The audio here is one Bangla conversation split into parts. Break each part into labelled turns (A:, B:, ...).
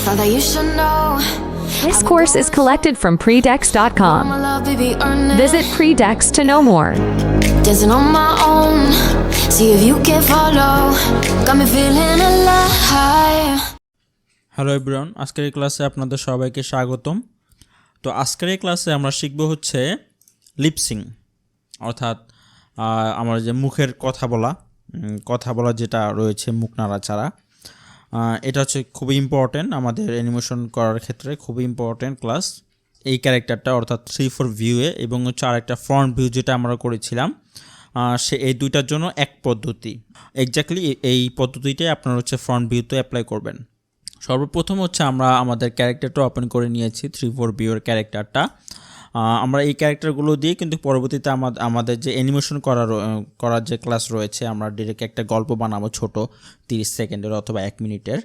A: Thought that you should know.
B: This course is collected from
A: My
B: predex.com.
A: love, baby, earn it.
B: Visit Predex to know more.
A: Dancing on my own. See if you can follow. Got me feeling alive.
C: Hello everyone, আজকের এই ক্লাসে আপনাদের সবাইকে স্বাগতম। তো আজকের এই ক্লাসে আমরা শিখব হচ্ছে লিপসিং, অর্থাৎ আমার যে মুখের কথা বলা যেটা রয়েছে, মুখ নাড়াচাড়া। এটা হচ্ছে খুবই ইম্পর্টেন্ট আমাদের অ্যানিমেশন করার ক্ষেত্রে, খুবই ইম্পর্টেন্ট ক্লাস। এই ক্যারেক্টারটা অর্থাৎ 3-4 ভিউয়ে এবং হচ্ছে আরেকটা ফ্রন্ট ভিউ যেটা আমরা করেছিলাম, এই দুইটার জন্য এক পদ্ধতি। এক্স্যাক্টলি এই পদ্ধতিটাই আপনারা হচ্ছে ফ্রন্ট ভিউতে অ্যাপ্লাই করবেন। সর্বপ্রথম হচ্ছে আমরা আমাদের ক্যারেক্টারটা ওপেন করে নিয়েছি, 3-4 ভিউয়ের ক্যারেক্টারটা। আমরা এই ক্যারেক্টারগুলো দিয়ে কিন্তু পরবর্তীতে আমাদের যে অ্যানিমেশন করার যে ক্লাস রয়েছে, আমরা ডিরেক্ট একটা গল্প বানাবো ছোট 30 সেকেন্ডের অথবা 1 মিনিটের।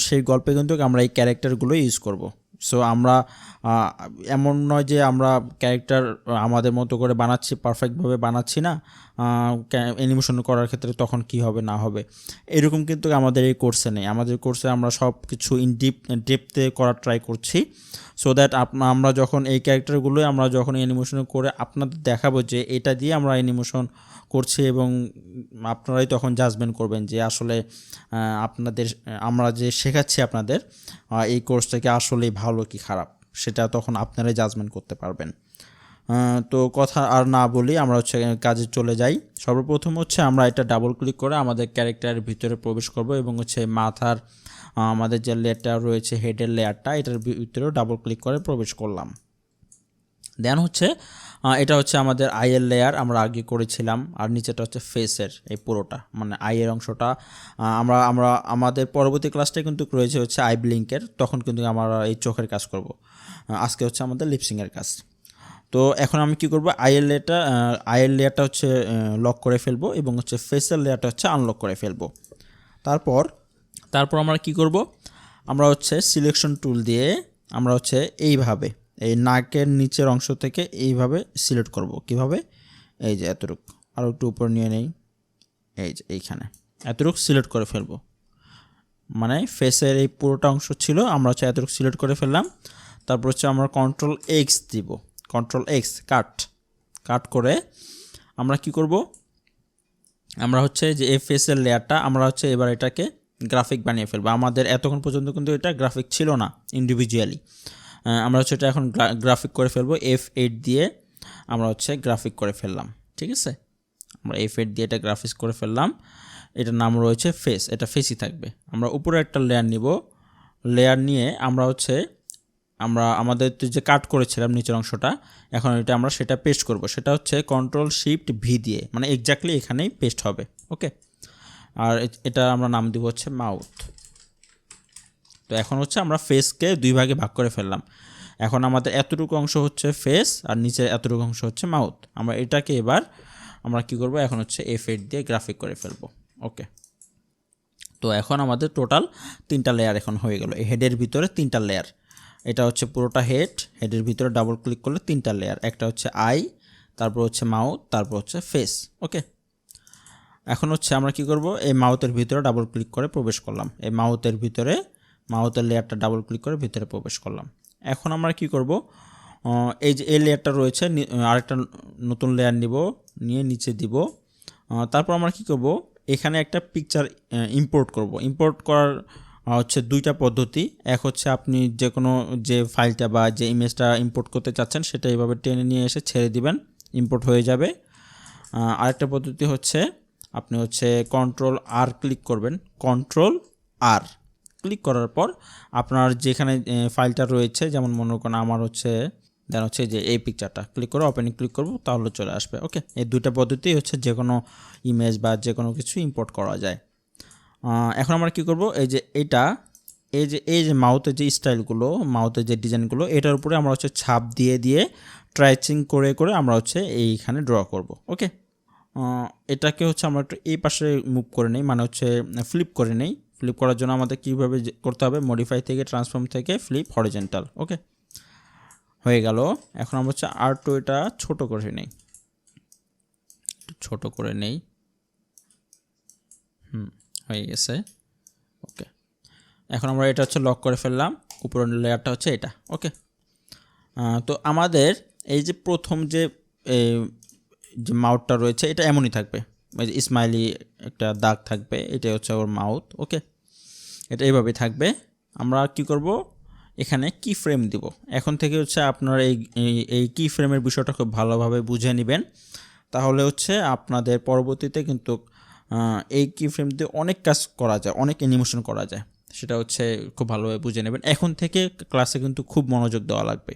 C: সেই গল্পে কিন্তু আমরা এই ক্যারেক্টারগুলো ইউজ করব। সো আমরা এমন নয় যে আমরা ক্যারেক্টার আমাদের মতো করে বানাচ্ছি, পারফেক্টভাবে বানাচ্ছি না, অ্যানিমেশন করার ক্ষেত্রে তখন কি হবে না হবে এরকম কিন্তু আমাদের এই কোর্সে নেই। আমাদের কোর্সে আমরা সব কিছু ডেপথে করার ট্রাই করছি, সো দ্যাট আমরা যখন এই ক্যারেক্টারগুলো আমরা যখন অ্যানিমেশন করে আপনাদের দেখাবো যে এটা দিয়ে আমরা অ্যানিমেশন করছি, এবং আপনারাই তখন জাজমেন্ট করবেন যে আসলে আমরা যে শেখাচ্ছি আপনাদের এই কোর্সটাকে আসলেই ভালো কি খারাপ, সেটা তখন আপনারাই জাজমেন্ট করতে পারবেন। তো কথা আর না বলি, আমরা হচ্ছে কাজে চলে যাই। সর্বপ্রথম হচ্ছে আমরা এটা ডাবল ক্লিক করে আমাদের ক্যারেক্টারের ভিতরে প্রবেশ করব, এবং হচ্ছে মাথার আমাদের যে লেয়ারটা রয়েছে, হেডের লেয়ারটা, এটার ভিতরেও ডাবল ক্লিক করে প্রবেশ করলাম। দেন হচ্ছে এটা হচ্ছে আমাদের আইয়ের লেয়ার, আমরা আগে করেছিলাম। আর নিচেটা হচ্ছে ফেসের এই পুরোটা, মানে আইয়ের অংশটা। আমরা আমাদের পরবর্তী ক্লাসটাই কিন্তু রয়েছে হচ্ছে আই ব্লিঙ্কের, তখন কিন্তু আমরা এই চোখের কাজ করব। আজকে হচ্ছে আমাদের লিপসিংয়ের কাজ। তো এখন আমি কি করব, আইয়ের লেয়ারটা হচ্ছে লক করে ফেলবো, এবং হচ্ছে ফেসের লেয়ারটা হচ্ছে আনলক করে ফেলবো। তারপর আমরা কি করব, আমরা হচ্ছে সিলেকশন টুল দিয়ে আমরা হচ্ছে এইভাবে এই নাকের নিচের অংশ থেকে এইভাবে সিলেক্ট করব। কিভাবে, এই যে এতটুকু আরও একটু উপর নিয়ে নেই, এই যে এইখানে এতটুকু সিলেক্ট করে ফেলবো। মানে ফেসের এই পুরোটা অংশ ছিল, আমরা হচ্ছে এতটুকু সিলেক্ট করে ফেললাম। তারপর হচ্ছে আমরা Ctrl+X দিব, Ctrl+X কাট করে আমরা কি করব, আমরা হচ্ছে যে এই ফেসের লেয়ারটা আমরা হচ্ছে এবার এটাকে গ্রাফিক বানিয়ে ফেলবো। আমাদের এতক্ষণ পর্যন্ত কিন্তু এটা গ্রাফিক ছিল না ইন্ডিভিজুয়ালি, আমরা হচ্ছে এটা এখন গ্রাফিক করে ফেলবো। F8 দিয়ে আমরা হচ্ছে গ্রাফিক করে ফেললাম, ঠিক আছে। আমরা F8 দিয়ে এটা গ্রাফিক্স করে ফেললাম। এটার নাম রয়েছে ফেস, এটা ফেসই থাকবে। আমরা উপরে একটা লেয়ার নিব, লেয়ার নিয়ে আমরা হচ্ছে আমাদের যে কাট করেছিলাম নিচের অংশটা, এখন এটা আমরা সেটা পেস্ট করব। সেটা হচ্ছে Ctrl+Shift+V দিয়ে, মানে এক্স্যাক্টলি এখানেই পেস্ট হবে, ওকে। আর এটা আমরা নাম দিব হচ্ছে মাউথ। তো এখন হচ্ছে আমরা ফেসকে 2 ভাগে ভাগ করে ফেললাম। এখন আমাদের এতটুকু অংশ হচ্ছে ফেস, আর নিচে এতটুকু অংশ হচ্ছে মাউথ। আমরা এটাকে এবার আমরা কি করব, এখন হচ্ছে F8 দিয়ে গ্রাফিক করে ফেলবো, ওকে। তো এখন আমাদের টোটাল 3টা লেয়ার এখন হয়ে গেল। এই হেডের ভিতরে 3টা লেয়ার, এটা হচ্ছে পুরোটা হেডের ভিতরে ডাবল ক্লিক করলে 3টা লেয়ার, একটা হচ্ছে আই, তারপর হচ্ছে মাউথ, তারপর হচ্ছে ফেস, ওকে। এখন হচ্ছে আমরা কি করব, এই মাউথের ভিতরে ডাবল ক্লিক করে প্রবেশ করলাম। এই মাউথের লেয়ারটা ডাবল ক্লিক করে ভিতরে প্রবেশ করলাম। এখন আমরা কি করব, এই যে এই লেয়ারটা রয়েছে, আরেকটা নতুন লেয়ার নিয়ে নিচে দিব। তারপর আমরা কি করব, এখানে একটা পিকচার ইম্পোর্ট করব। ইম্পোর্ট করার হচ্ছে 2টা পদ্ধতি। এক হচ্ছে আপনি যে ফাইলটা বা যে ইমেজটা ইম্পোর্ট করতে চাচ্ছেন সেটা এইভাবে টেনে নিয়ে এসে ছেড়ে দিবেন, ইম্পোর্ট হয়ে যাবে। আরেকটা পদ্ধতি হচ্ছে আপনি হচ্ছে Ctrl+R ক্লিক করবেন। Ctrl+R ক্লিক করার পর আপনার যেখানে ফাইলটা রয়েছে, যেমন মনে করেন আমার হচ্ছে যে এই পিকচারটা ক্লিক করে ওপেনে ক্লিক করব, তাহলে চলে আসবে, ওকে। এই 2টা পদ্ধতি হচ্ছে যে কোনো ইমেজ বা যে কোনো কিছু ইম্পোর্ট করা যায়। এখন আমরা কি করব, এই যে মাউথের যে স্টাইলগুলো, মাউথের যে ডিজাইনগুলো, এটার উপরে আমরা হচ্ছে ছাপ দিয়ে ট্রাইচিং করে আমরা হচ্ছে এইখানে ড্র করব, ওকে। এটাকে হচ্ছে আমরা একটু এই পাশে মুভ করে নেই, মানে হচ্ছে ফ্লিপ করে নেই। ফ্লিপ করার জন্য আমাদের কীভাবে করতে হবে, মডিফাই থেকে ট্রান্সফর্ম থেকে ফ্লিপ হরিজন্টাল, ওকে, হয়ে গেল। এখন আমরা হচ্ছে R2 এটা ছোট করে নেই, হয়ে গেছে, ওকে। এখন আমরা এটা হচ্ছে লক করে ফেললাম, উপরের লেয়ারটা হচ্ছে এটা। ওকে, তো আমাদের এই যে প্রথম যে মাউথটা রয়েছে এটা এমনই থাকবে, এই যে স্মাইলি একটা দাগ থাকবে, এটাই হচ্ছে ওর মাউথ। ওকে, এটা এইভাবে থাকবে। আমরা কি করব, এখানে কি ফ্রেম দিব। এখন থেকে হচ্ছে আপনারা এই কি ফ্রেমের বিষয়টা খুব ভালোভাবে বুঝে নেবেন, তাহলে হচ্ছে আপনাদের পরবর্তীতে কিন্তু এই কি ফ্রেম দিয়ে অনেক কাজ করা যায়, অনেক অ্যানিমেশন করা যায়, সেটা হচ্ছে খুব ভালোভাবে বুঝে নেবেন। এখন থেকে ক্লাসে কিন্তু খুব মনোযোগ দেওয়া লাগবে।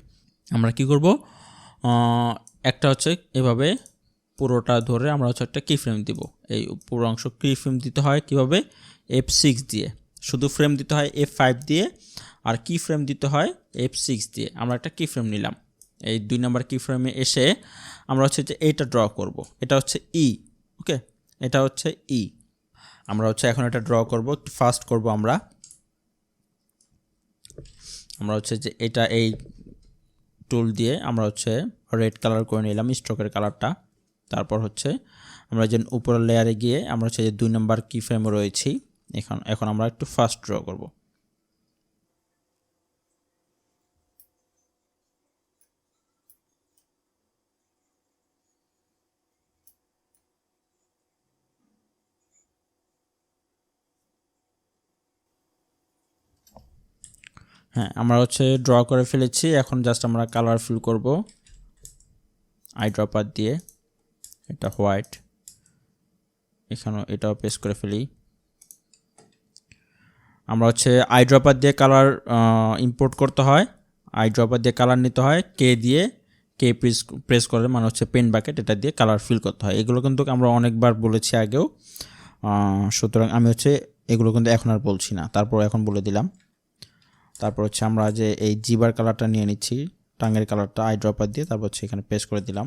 C: আমরা কি করব, একটা হচ্ছে এভাবে পুরোটা ধরে আমরা হচ্ছে একটা কি ফ্রেম দিব। এই পুরো অংশ কি ফ্রেম দিতে হয় কীভাবে, F6 দিয়ে। শুধু ফ্রেম দিতে হয় F5 দিয়ে, আর কি ফ্রেম দিতে হয় F6 দিয়ে। আমরা একটা কি ফ্রেম নিলাম, এই 2 নম্বর কি ফ্রেমে এসে আমরা হচ্ছে যে এইটা ড্র করব, এটা হচ্ছে ই। ওকে, এটা হচ্ছে ই। আমরা হচ্ছে এখন এটা ড্র করব, ফার্স্ট করব আমরা হচ্ছে যে এটা এই টুল দিয়ে আমরা হচ্ছে রেড কালার করে নিলাম, স্ট্রোকের কালারটা। তারপর হচ্ছে আমরা যে উপরের লেয়ারে গিয়ে আমরা হচ্ছে যে 2 নম্বর কি ফ্রেমে রয়েছি, এখন আমরা একটু ফাস্ট ড্র করব। হ্যাঁ, আমরা হচ্ছে ড্র করে ফেলেছি। এখন জাস্ট আমরা কালার ফিল করব আই ড্রপার দিয়ে, এটা হোয়াইট, এখানেও এটাও পেস্ট করে ফেলি। আমরা হচ্ছে আই ড্রপার দিয়ে কালার ইম্পোর্ট করতে হয়, আই ড্রপার দিয়ে কালার নিতে হয়, কে প্রেস করে মানে হচ্ছে পেন বাকেট, এটা দিয়ে কালার ফিল করতে হয়। এগুলো কিন্তু আমরা অনেকবার বলেছি আগেও, সুতরাং আমি হচ্ছে এগুলো কিন্তু এখন আর বলছি না, তারপর এখন বলে দিলাম। তারপর হচ্ছে আমরা যে এই জিবার কালারটা নিয়ে নিচ্ছি, টাঙের কালারটা আই ড্রপার দিয়ে, তারপর হচ্ছে এখানে পেস্ট করে দিলাম।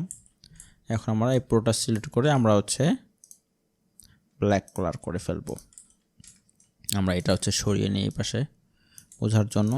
C: এখন আমরা এই পুরোটা সিলেক্ট করে আমরা হচ্ছে ব্ল্যাক কালার করে ফেলবো। আমরা এটা হচ্ছে সরিয়ে নিই এই পাশে বোঝার জন্য।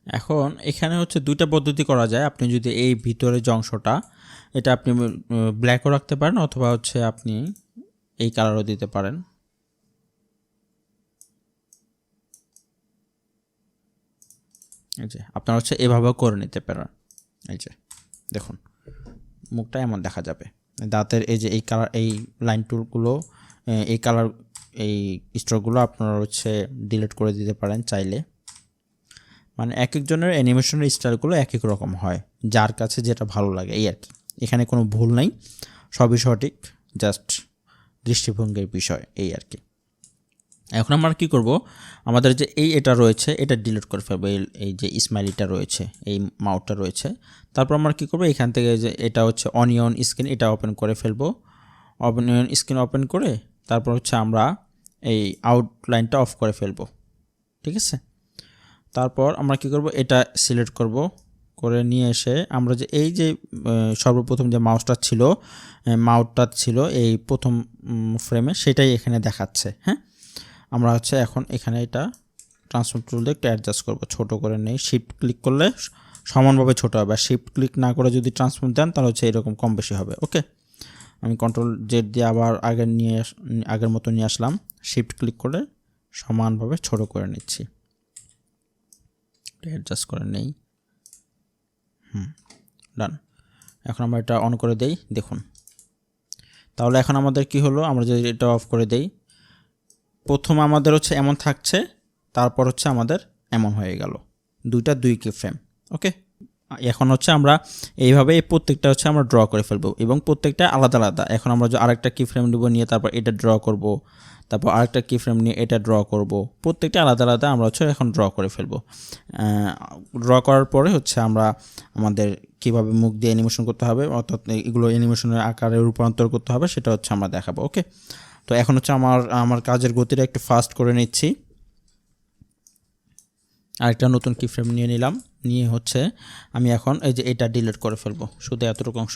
C: এখন এখানে হচ্ছে 2টা পদ্ধতি করা যায়। আপনি যদি এই ভিতরে যে অংশটা এটা আপনি ব্ল্যাকও রাখতে পারেন, অথবা হচ্ছে আপনি এই কালারও দিতে পারেন। এই যে আপনারা হচ্ছে এভাবেও করে নিতে পারেন। এই যে দেখুন মুখটা এমন দেখা যাবে, দাঁতের এই যে এই কালার, এই লাইন টুলগুলো, এই কালার, এই স্ট্রোকগুলো আপনারা হচ্ছে ডিলিট করে দিতে পারেন চাইলে। মানে এক একজনের অ্যানিমেশনের স্টাইলগুলো এক এক রকম হয়, যার কাছে যেটা ভালো লাগে এই আর কি। এখানে কোনো ভুল নাই, সবই সঠিক, জাস্ট দৃষ্টিভঙ্গির বিষয় এই আর কি। এখন আমরা কি করব, আমাদের যে এটা রয়েছে এটা ডিলিট করে ফেলবো, এই যে স্মাইলিটা রয়েছে, এই মাউথটা রয়েছে। তারপর আমরা কি করব, এখান থেকে যে এটা হচ্ছে অনিয়ন স্ক্রিন, এটা ওপেন করে ফেলবো। অনিয়ন স্ক্রিন ওপেন করে তারপর হচ্ছে আমরা এই আউটলাইনটা অফ করে ফেলবো, ঠিক আছে। তারপর আমরা কি করব, এটা সিলেক্ট করব, করে নিয়ে এসে আমরা যে এই যে সর্বপ্রথম যে মাউসটা ছিল এই প্রথম ফ্রেমে, সেটাই এখানে দেখাচ্ছে। হ্যাঁ, আমরা হচ্ছে এখন এখানে এটা ট্রান্সফর্ম টুল দিয়ে একটু অ্যাডজাস্ট করব, ছোট করে নেই। শিফট ক্লিক করলে সমানভাবে ছোট হবে, আর শিফট ক্লিক না করে যদি ট্রান্সফর্ম দেন তাহলে হচ্ছে এরকম কম বেশি হবে। ওকে, আমি কন্ট্রোল জেড দিয়ে আবার আগের মতো নিয়ে আসলাম, শিফট ক্লিক করে সমানভাবে ছোট করে নিচ্ছি, অ্যাডজাস্ট করে নেই। ডান। এখন আমরা এটা অন করে দেই, দেখুন তাহলে এখন আমাদের কি হলো, আমরা যদি এটা অফ করে দেই, প্রথম আমাদের হচ্ছে এমন থাকছে, তারপর হচ্ছে আমাদের এমন হয়ে গেল, 2 কি ফ্রেম। ওকে, এখন হচ্ছে আমরা এইভাবে এই প্রত্যেকটা হচ্ছে আমরা ড্র করে ফেলবো, এবং প্রত্যেকটা আলাদা আলাদা। এখন আমরা যে আরেকটা কি ফ্রেম নেব, নিয়ে তারপর এটা ড্র করব, তারপর আরেকটা কি ফ্রেম নিয়ে এটা ড্র করব, প্রত্যেকটা আলাদা আলাদা আমরা হচ্ছে এখন ড্র করে ফেলবো। ড্র করার পরে হচ্ছে আমরা আমাদের কীভাবে মুখ দিয়ে অ্যানিমেশন করতে হবে, অর্থাৎ এগুলো অ্যানিমেশনের আকারে রূপান্তর করতে হবে, সেটা হচ্ছে আমরা দেখাবো। ওকে, তো এখন হচ্ছে আমার কাজের গতিটা একটু ফাস্ট করে নিচ্ছি। আরেকটা নতুন কি ফ্রেম নিয়ে নিলাম, নিয়ে হচ্ছে আমি এখন এই যে এটা ডিলিট করে ফেলবো, শুধু এতটুকু অংশ।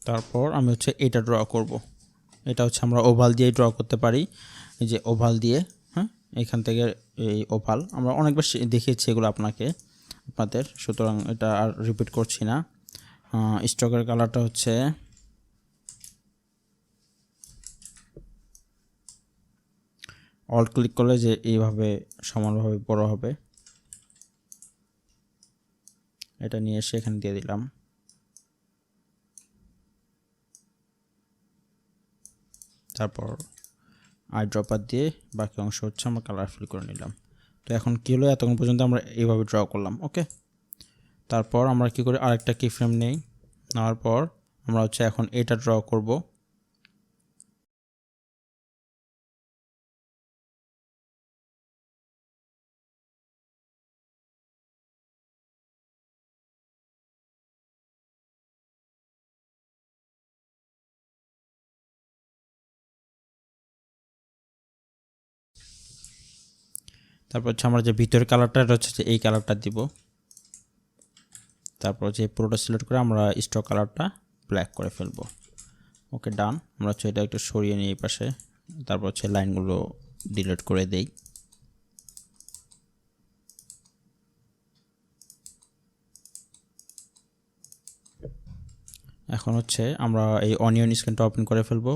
C: তারপর আমি হচ্ছে এটা ড্র করব। এটা হচ্ছে আমরা ওভাল দিয়ে ড্র করতে পারি, এই যে ওভাল দিয়ে। হ্যাঁ, এখান থেকে এই ওভাল আমরা অনেকবার দেখিয়েছি এগুলো আপনাদের, সুতরাং এটা আর রিপিট করছি না। স্ট্রোকের কালারটা হচ্ছে অল্ট ক্লিক করলে যে এইভাবে সমানভাবে বড় হবে, এটা নিয়ে এসে এখানে দিয়ে দিলাম। তারপর আই ড্রপার দিয়ে বাকি অংশ হচ্ছে আমরা কালার ফিল করে নিলাম। তো এখন কী হলো, এতক্ষণ পর্যন্ত আমরা এইভাবে ড্র করলাম। ওকে, তারপর আমরা কি করি, আরেকটা কি ফ্রেম নেই, নেওয়ার পর আমরা হচ্ছে এখন এটা ড্র করব। তারপর হচ্ছে আমরা যে ভিতরের কালারটা হচ্ছে যে এই কালারটা দিব। তারপর হচ্ছে পুরোটা সিলেক্ট করে আমরা স্টক কালারটা ব্ল্যাক করে ফেলবো। ওকে, ডান। আমরা হচ্ছে এটা একটু সরিয়ে নিই এই পাশে। তারপর হচ্ছে লাইনগুলো ডিলিট করে দেই। এখন হচ্ছে আমরা এই অনিয়ন স্ক্রিনটা ওপেন করে ফেলবো,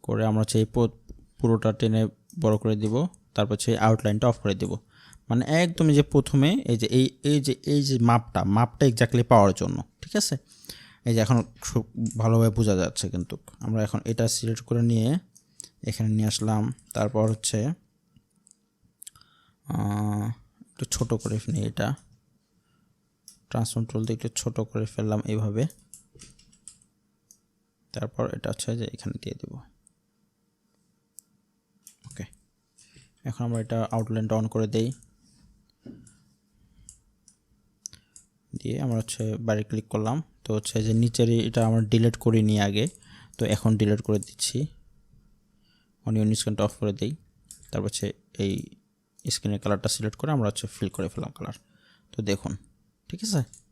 C: করে আমরা হচ্ছে এই পুরোটা টেনে বড় করে দিব। তারপর হচ্ছে আউটলাইনটা অফ করে দিব। মানে একদম যে প্রথমে এই যে মাপটা এক্স্যাক্টলি পাওয়ার জন্য, ঠিক আছে। এই যে এখন খুব ভালোভাবে বোঝা যাচ্ছে, কিন্তু আমরা এখন এটা সিলেক্ট করে নিয়ে এখানে নিয়ে আসলাম। তারপর হচ্ছে একটু ছোট করে নিই, এটা ট্রান্সফর্ম টুল দিয়ে একটু ছোট করে ফেললাম এইভাবে। তারপর এটা হচ্ছে যে এখানে দিয়ে দেব। ওকে, এখন আমরা এটা আউটলাইনটা অন করে দেই, দিয়ে আমরা হচ্ছে বাইরে ক্লিক করলাম। তো হচ্ছে যে নিচের এটা আমরা ডিলিট করিনি আগে, তো এখন ডিলিট করে দিচ্ছি। অনিয়ন স্ক্রিনটা অফ করে দেই। তারপর হচ্ছে এই স্ক্রিনের কালারটা সিলেক্ট করে আমরা হচ্ছে ফিল করে ফেললাম কালার। তো দেখুন, ঠিক আছে।